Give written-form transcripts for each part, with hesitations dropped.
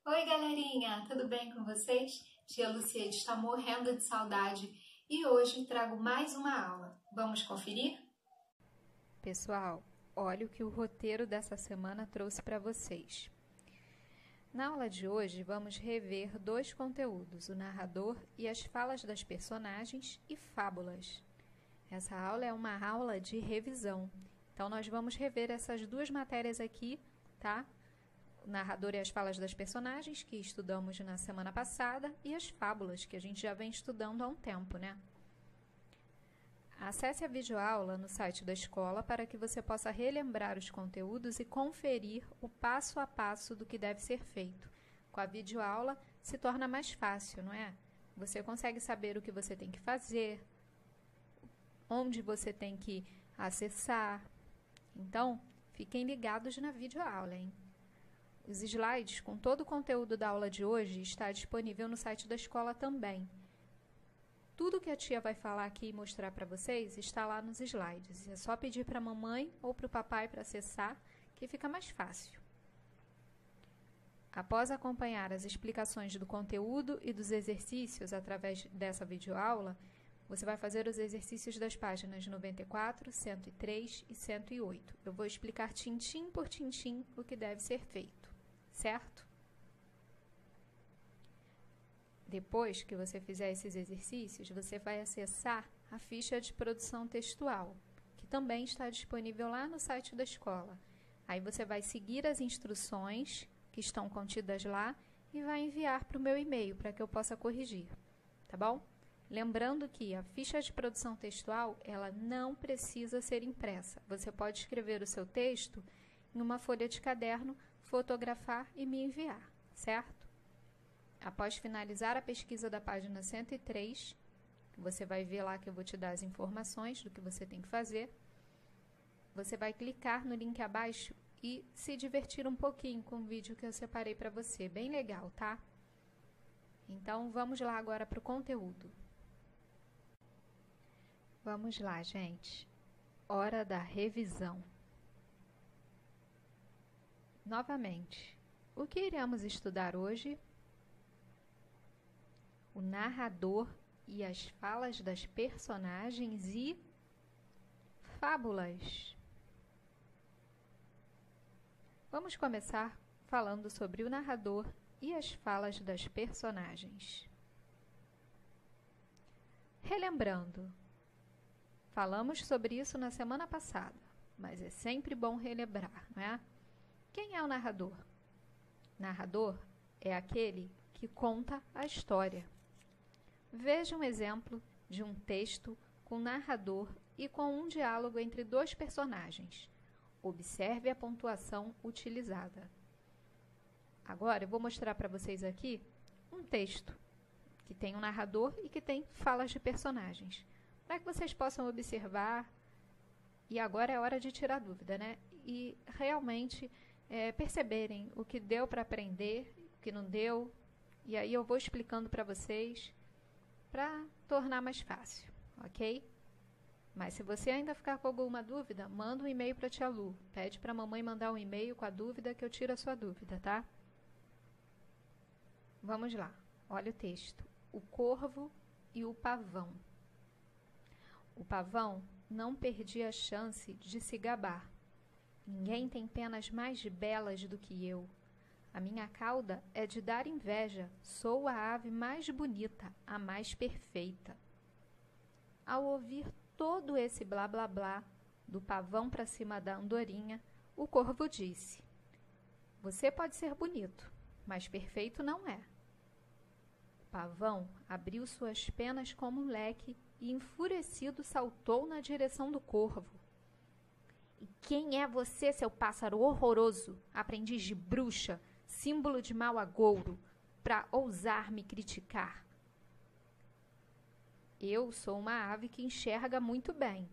Oi, galerinha, tudo bem com vocês? Tia Luciede está morrendo de saudade e hoje trago mais uma aula. Vamos conferir? Pessoal, olha o que o roteiro dessa semana trouxe para vocês. Na aula de hoje, vamos rever dois conteúdos, o narrador e as falas das personagens e fábulas. Essa aula é uma aula de revisão, então nós vamos rever essas duas matérias aqui, tá? O narrador e as falas das personagens, que estudamos na semana passada, e as fábulas, que a gente já vem estudando há um tempo, né? Acesse a videoaula no site da escola para que você possa relembrar os conteúdos e conferir o passo a passo do que deve ser feito. Com a videoaula se torna mais fácil, não é? Você consegue saber o que você tem que fazer, onde você tem que acessar. Então, fiquem ligados na videoaula, hein? Os slides com todo o conteúdo da aula de hoje está disponível no site da escola também. Tudo que a tia vai falar aqui e mostrar para vocês está lá nos slides. É só pedir para a mamãe ou para o papai para acessar, que fica mais fácil. Após acompanhar as explicações do conteúdo e dos exercícios através dessa videoaula, você vai fazer os exercícios das páginas 94, 103 e 108. Eu vou explicar tintim por tintim o que deve ser feito, certo? Depois que você fizer esses exercícios, você vai acessar a ficha de produção textual, que também está disponível lá no site da escola. Aí você vai seguir as instruções que estão contidas lá e vai enviar para o meu e-mail para que eu possa corrigir, tá bom? Lembrando que a ficha de produção textual, ela não precisa ser impressa. Você pode escrever o seu texto em uma folha de caderno, fotografar e me enviar, certo? Após finalizar a pesquisa da página 103, você vai ver lá que eu vou te dar as informações do que você tem que fazer, você vai clicar no link abaixo e se divertir um pouquinho com o vídeo que eu separei para você. Bem legal, tá? Então, vamos lá agora para o conteúdo. Vamos lá, gente. Hora da revisão. Novamente, o que iremos estudar hoje? O narrador e as falas das personagens e fábulas. Vamos começar falando sobre o narrador e as falas das personagens. Relembrando, falamos sobre isso na semana passada, mas é sempre bom relembrar, não é? Quem é o narrador? Narrador é aquele que conta a história. Veja um exemplo de um texto com narrador e com um diálogo entre dois personagens. Observe a pontuação utilizada. Agora, eu vou mostrar para vocês aqui um texto que tem um narrador e que tem falas de personagens, para que vocês possam observar. E agora é hora de tirar dúvida, né? E realmente perceberem o que deu para aprender, o que não deu. E aí eu vou explicando para vocês, para tornar mais fácil, ok? Mas se você ainda ficar com alguma dúvida, manda um e-mail para a tia Lu. Pede para a mamãe mandar um e-mail com a dúvida que eu tiro a sua dúvida, tá? Vamos lá. Olha o texto. O corvo e o pavão. O pavão não perdia a chance de se gabar. Ninguém tem penas mais belas do que eu. A minha cauda é de dar inveja, sou a ave mais bonita, a mais perfeita. Ao ouvir todo esse blá blá blá, do pavão para cima da andorinha, o corvo disse: Você pode ser bonito, mas perfeito não é. O pavão abriu suas penas como um leque e, enfurecido, saltou na direção do corvo. E quem é você, seu pássaro horroroso, aprendiz de bruxa, símbolo de mau agouro, para ousar me criticar? Eu sou uma ave que enxerga muito bem.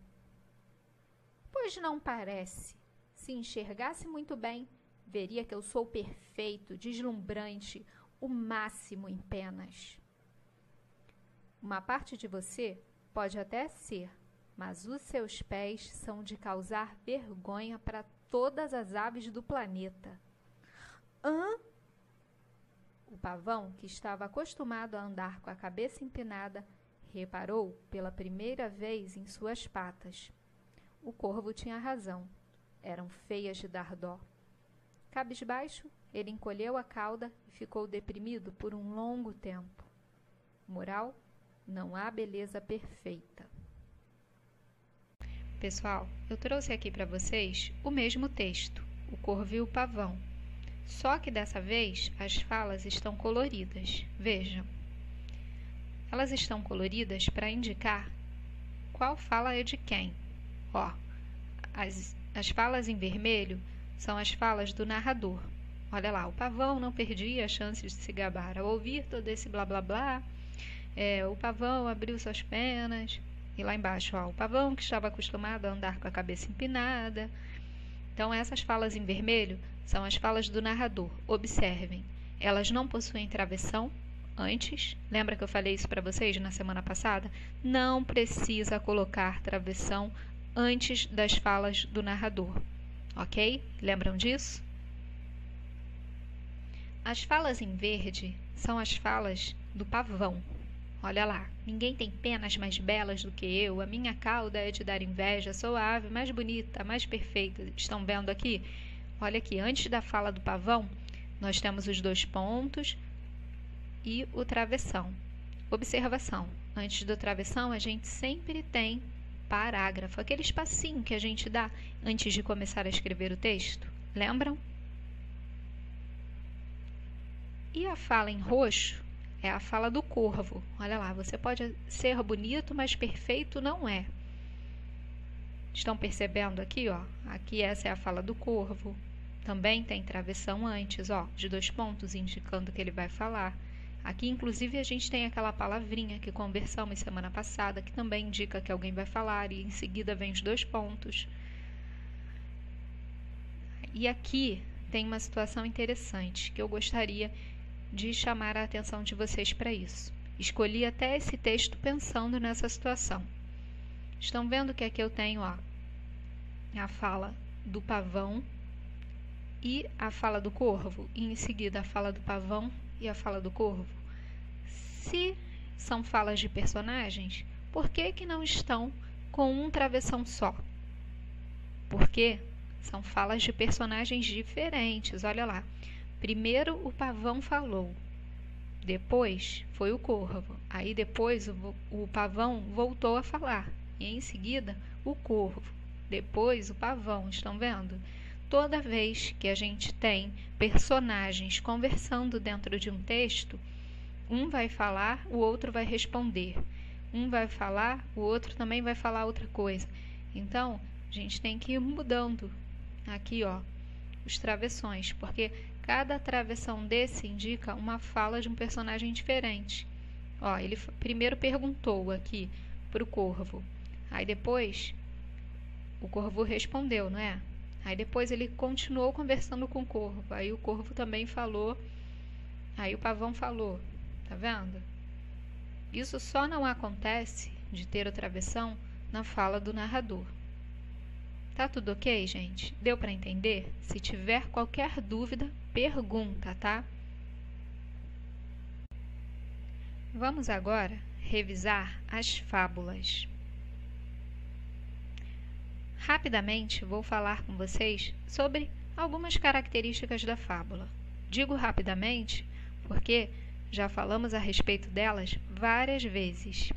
Pois não parece. Se enxergasse muito bem, veria que eu sou perfeito, deslumbrante, o máximo em penas. Uma parte de você pode até ser, mas os seus pés são de causar vergonha para todas as aves do planeta. Hã? pavão, que estava acostumado a andar com a cabeça empinada, reparou pela primeira vez em suas patas. O corvo tinha razão. Eram feias de dar dó. Cabisbaixo, ele encolheu a cauda e ficou deprimido por um longo tempo. Moral: não há beleza perfeita. Pessoal, eu trouxe aqui para vocês o mesmo texto, O Corvo e o Pavão. Só que dessa vez as falas estão coloridas. Vejam. Elas estão coloridas para indicar qual fala é de quem. Ó, as falas em vermelho são as falas do narrador. Olha lá, o pavão não perdia a chance de se gabar ao ouvir todo esse blá blá blá. O pavão abriu suas penas. E lá embaixo, ó, o pavão que estava acostumado a andar com a cabeça empinada. Então, essas falas em vermelho são as falas do narrador. Observem, elas não possuem travessão. Antes, lembra que eu falei isso para vocês na semana passada? Não precisa colocar travessão antes das falas do narrador, ok? Lembram disso? As falas em verde são as falas do pavão. Olha lá, ninguém tem penas mais belas do que eu, a minha cauda é de dar inveja, sou a ave mais bonita, mais perfeita. Estão vendo aqui? Olha aqui, antes da fala do pavão, nós temos os 2 pontos e o travessão. Observação, antes do travessão a gente sempre tem parágrafo, aquele espacinho que a gente dá antes de começar a escrever o texto. Lembram? E a fala em roxo é a fala do corvo. Olha lá, você pode ser bonito, mas perfeito não é. Estão percebendo aqui, ó? Aqui essa é a fala do corvo. Também tem travessão antes, ó, de 2 pontos indicando que ele vai falar. Aqui, inclusive, a gente tem aquela palavrinha que conversamos semana passada, que também indica que alguém vai falar, e em seguida vem os 2 pontos. E aqui tem uma situação interessante, que eu gostaria de chamar a atenção de vocês para isso. Escolhi até esse texto pensando nessa situação. Estão vendo que aqui eu tenho, ó, a fala do pavão e a fala do corvo, e em seguida a fala do pavão e a fala do corvo. Se são falas de personagens, por que não estão com um travessão só? Porque são falas de personagens diferentes. Olha lá. Primeiro o pavão falou, depois foi o corvo. Aí depois o pavão voltou a falar. E em seguida o corvo, depois o pavão. Estão vendo? Toda vez que a gente tem personagens conversando dentro de um texto, um vai falar, o outro vai responder. Um vai falar, o outro também vai falar outra coisa. Então, a gente tem que ir mudando aqui, ó, os travessões, porque cada travessão desse indica uma fala de um personagem diferente. Ó, ele primeiro perguntou aqui para o corvo. Aí depois o corvo respondeu, não é? Aí depois ele continuou conversando com o corvo. Aí o corvo também falou. Aí o pavão falou. Tá vendo? Isso só não acontece de ter o travessão na fala do narrador. Tá tudo ok, gente? Deu para entender? Se tiver qualquer dúvida, pergunta, tá? Vamos agora revisar as fábulas. Rapidamente vou falar com vocês sobre algumas características da fábula. Digo rapidamente porque já falamos a respeito delas várias vezes.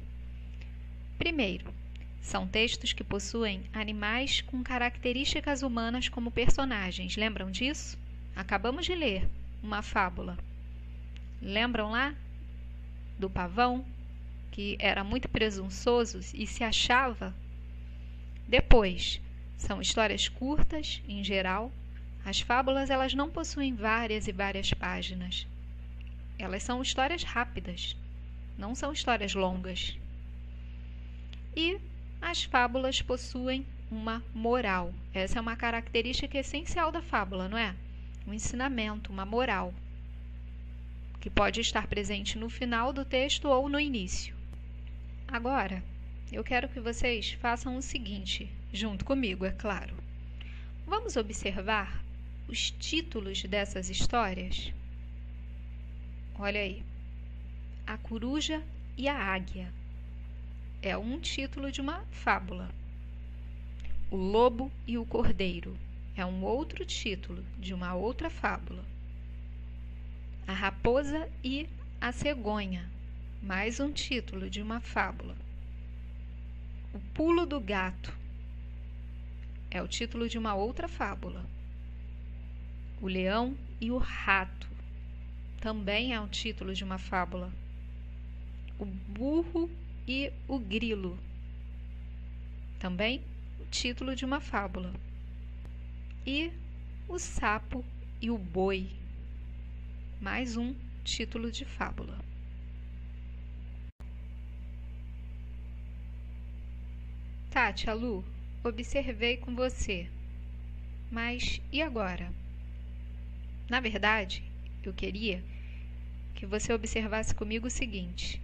Primeiro, são textos que possuem animais com características humanas como personagens. Lembram disso? Acabamos de ler uma fábula. Lembram lá do pavão, que era muito presunçoso e se achava? Depois, são histórias curtas, em geral. As fábulas elas não possuem várias e várias páginas. Elas são histórias rápidas, não são histórias longas. E as fábulas possuem uma moral. Essa é uma característica essencial da fábula, não é? Um ensinamento, uma moral, que pode estar presente no final do texto ou no início. Agora, eu quero que vocês façam o seguinte, junto comigo, é claro. Vamos observar os títulos dessas histórias? Olha aí. A Coruja e a Águia é um título de uma fábula. O Lobo e o Cordeiro é um outro título de uma outra fábula. A Raposa e a Cegonha, mais um título de uma fábula. O Pulo do Gato é o título de uma outra fábula. O Leão e o Rato também é um título de uma fábula. O Burro e o Grilo, também o título de uma fábula. E o Sapo e o Boi, mais um título de fábula. Tati, Lu, observei com você, mas e agora? Na verdade, eu queria que você observasse comigo o seguinte: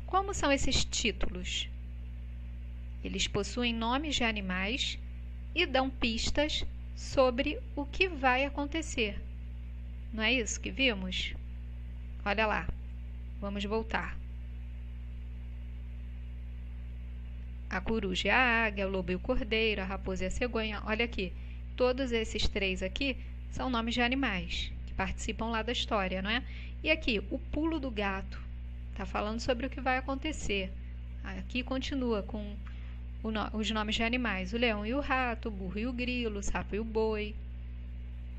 como são esses títulos? Eles possuem nomes de animais e dão pistas sobre o que vai acontecer. Não é isso que vimos? Olha lá, vamos voltar. A coruja e a águia, o lobo e o cordeiro, a raposa e a cegonha. Olha aqui, todos esses três aqui são nomes de animais que participam lá da história, não é? E aqui, o pulo do gato, está falando sobre o que vai acontecer. Aqui continua com os nomes de animais: o leão e o rato, o burro e o grilo, o sapo e o boi.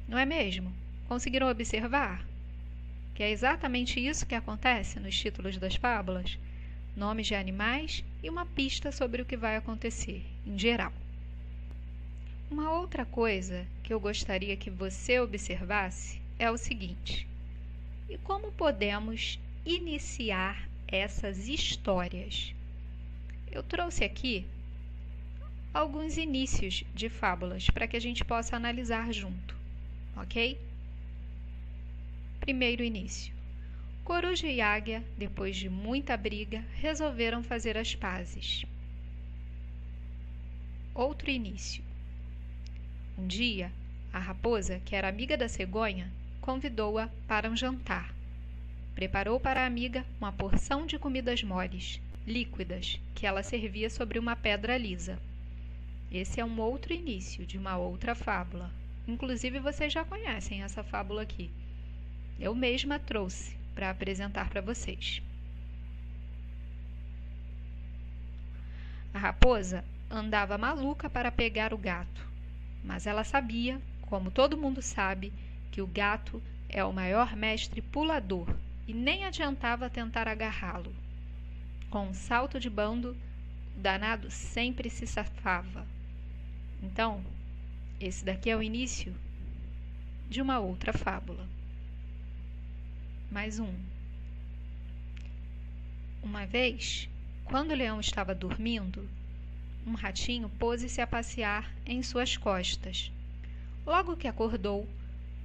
Não é mesmo? Conseguiram observar? Que é exatamente isso que acontece nos títulos das fábulas? Nomes de animais e uma pista sobre o que vai acontecer, em geral. Uma outra coisa que eu gostaria que você observasse é o seguinte: e como podemos iniciar essas histórias? Eu trouxe aqui alguns inícios de fábulas para que a gente possa analisar junto, ok? Primeiro início. Coruja e águia, depois de muita briga, resolveram fazer as pazes. Outro início. Um dia, a raposa, que era amiga da cegonha, convidou-a para um jantar. Preparou para a amiga uma porção de comidas moles, líquidas, que ela servia sobre uma pedra lisa. Esse é um outro início de uma outra fábula. Inclusive, vocês já conhecem essa fábula aqui. Eu mesma trouxe para apresentar para vocês. A raposa andava maluca para pegar o gato, mas ela sabia, como todo mundo sabe, que o gato é o maior mestre pulador e nem adiantava tentar agarrá-lo. Com um salto de bando, o danado sempre se safava. Então, esse daqui é o início de uma outra fábula. Mais um. Uma vez, quando o leão estava dormindo, um ratinho pôs-se a passear em suas costas. Logo que acordou,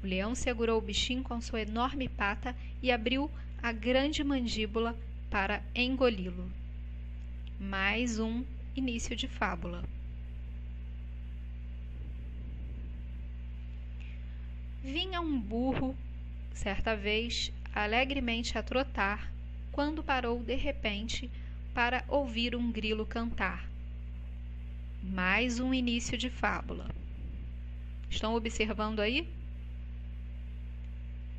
o leão segurou o bichinho com sua enorme pata e abriu a grande mandíbula para engoli-lo. Mais um início de fábula. Vinha um burro, certa vez, alegremente a trotar, quando parou de repente para ouvir um grilo cantar. Mais um início de fábula. Estão observando aí?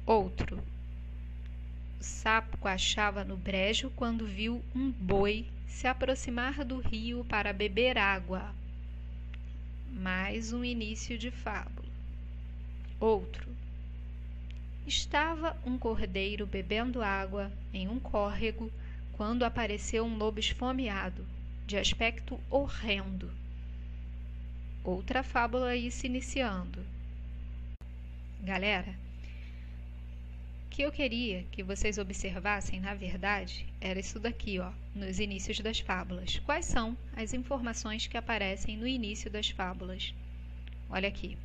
Outro. O sapo coachava no brejo quando viu um boi se aproximar do rio para beber água. Mais um início de fábula. Outro. Estava um cordeiro bebendo água em um córrego quando apareceu um lobo esfomeado, de aspecto horrendo. Outra fábula aí se iniciando. Galera, o que eu queria que vocês observassem, na verdade, era isso daqui, ó, nos inícios das fábulas. Quais são as informações que aparecem no início das fábulas? Olha aqui.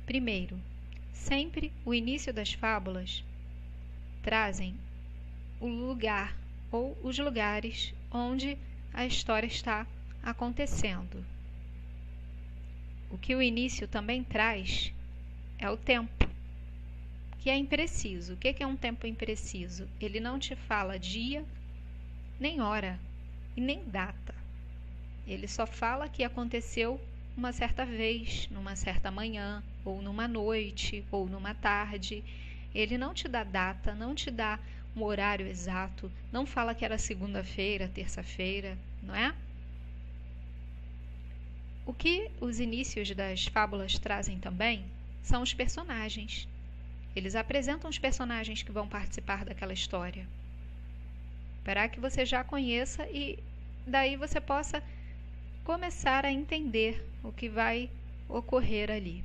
Primeiro, sempre o início das fábulas trazem o lugar ou os lugares onde a história está acontecendo. O que o início também traz é o tempo. que é impreciso. O que é um tempo impreciso? Ele não te fala dia, nem hora e nem data. Ele só fala que aconteceu uma certa vez, numa certa manhã, ou numa noite, ou numa tarde. Ele não te dá data, não te dá um horário exato, não fala que era segunda-feira, terça-feira, não é? O que os inícios das fábulas trazem também são os personagens. Eles apresentam os personagens que vão participar daquela história, para que você já conheça e daí você possa começar a entender o que vai ocorrer ali.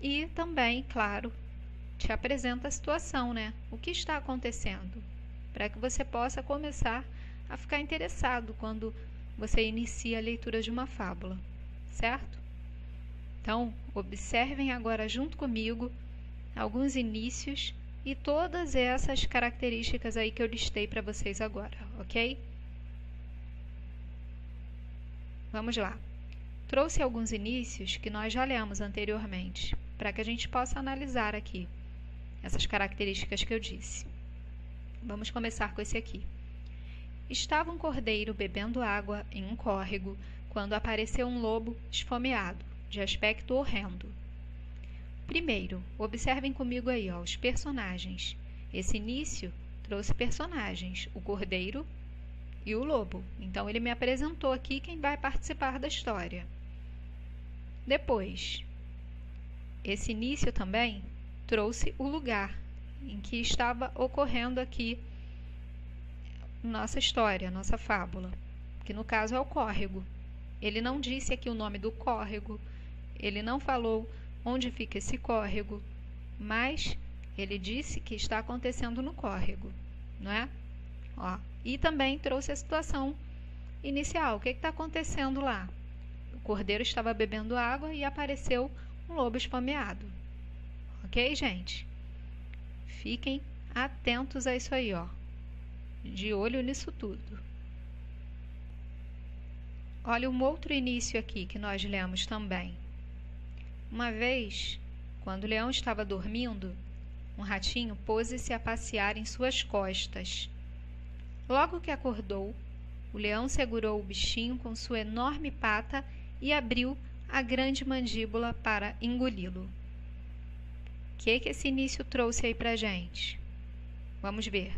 E também, claro, te apresenta a situação, né? O que está acontecendo, para que você possa começar a ficar interessado quando você inicia a leitura de uma fábula, certo? Então, observem agora junto comigo alguns inícios e todas essas características aí que eu listei para vocês agora, ok? Vamos lá. Trouxe alguns inícios que nós já lemos anteriormente, para que a gente possa analisar aqui essas características que eu disse. Vamos começar com esse aqui. Estava um cordeiro bebendo água em um córrego, quando apareceu um lobo esfomeado, de aspecto horrendo. Primeiro, observem comigo aí, ó, os personagens. Esse início trouxe personagens, o cordeiro e o lobo. Então, ele me apresentou aqui quem vai participar da história. Depois, esse início também trouxe o lugar em que estava ocorrendo aqui nossa história, nossa fábula, que no caso é o córrego. Ele não disse aqui o nome do córrego, ele não falou onde fica esse córrego, mas ele disse que está acontecendo no córrego, não é? Ó, e também trouxe a situação inicial. O que está acontecendo lá? O cordeiro estava bebendo água e apareceu um lobo esfomeado. Ok, gente? Fiquem atentos a isso aí, ó. De olho nisso tudo. Olha um outro início aqui que nós lemos também. Uma vez, quando o leão estava dormindo, um ratinho pôs-se a passear em suas costas. Logo que acordou, o leão segurou o bichinho com sua enorme pata e abriu a grande mandíbula para engoli-lo. O que esse início trouxe aí pra gente? Vamos ver.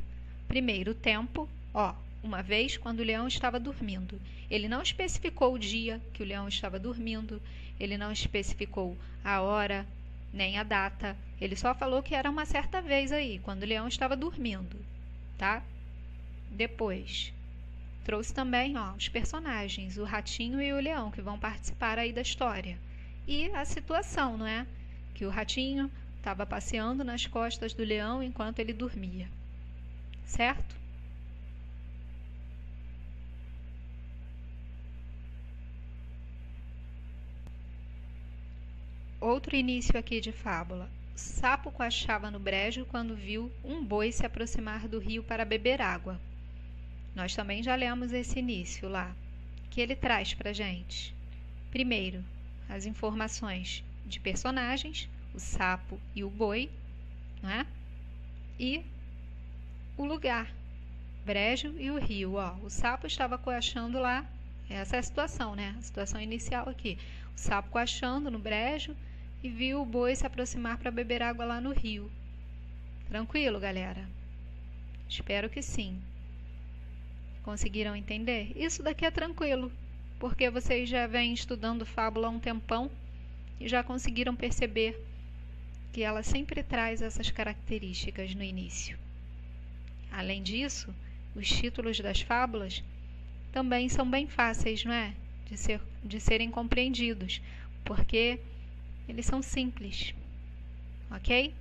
Primeiro, o tempo. Ó, uma vez quando o leão estava dormindo. Ele não especificou o dia que o leão estava dormindo, ele não especificou a hora, nem a data. Ele só falou que era uma certa vez aí, quando o leão estava dormindo, tá? Depois, trouxe também, ó, os personagens, o ratinho e o leão, que vão participar aí da história. E a situação, não é? Que o ratinho estava passeando nas costas do leão enquanto ele dormia. Certo? Outro início aqui de fábula. O sapo coachava no brejo quando viu um boi se aproximar do rio para beber água. Nós também já lemos esse início lá, que ele traz para a gente. Primeiro, as informações de personagens, o sapo e o boi, né? E o lugar, brejo e o rio. Ó, o sapo estava coachando lá, essa é a situação, né? A situação inicial aqui. O sapo coachando no brejo e viu o boi se aproximar para beber água lá no rio. Tranquilo, galera? Espero que sim. Conseguiram entender? Isso daqui é tranquilo, porque vocês já vêm estudando fábula há um tempão e já conseguiram perceber que ela sempre traz essas características no início. Além disso, os títulos das fábulas também são bem fáceis, não é? De serem compreendidos, porque eles são simples, ok?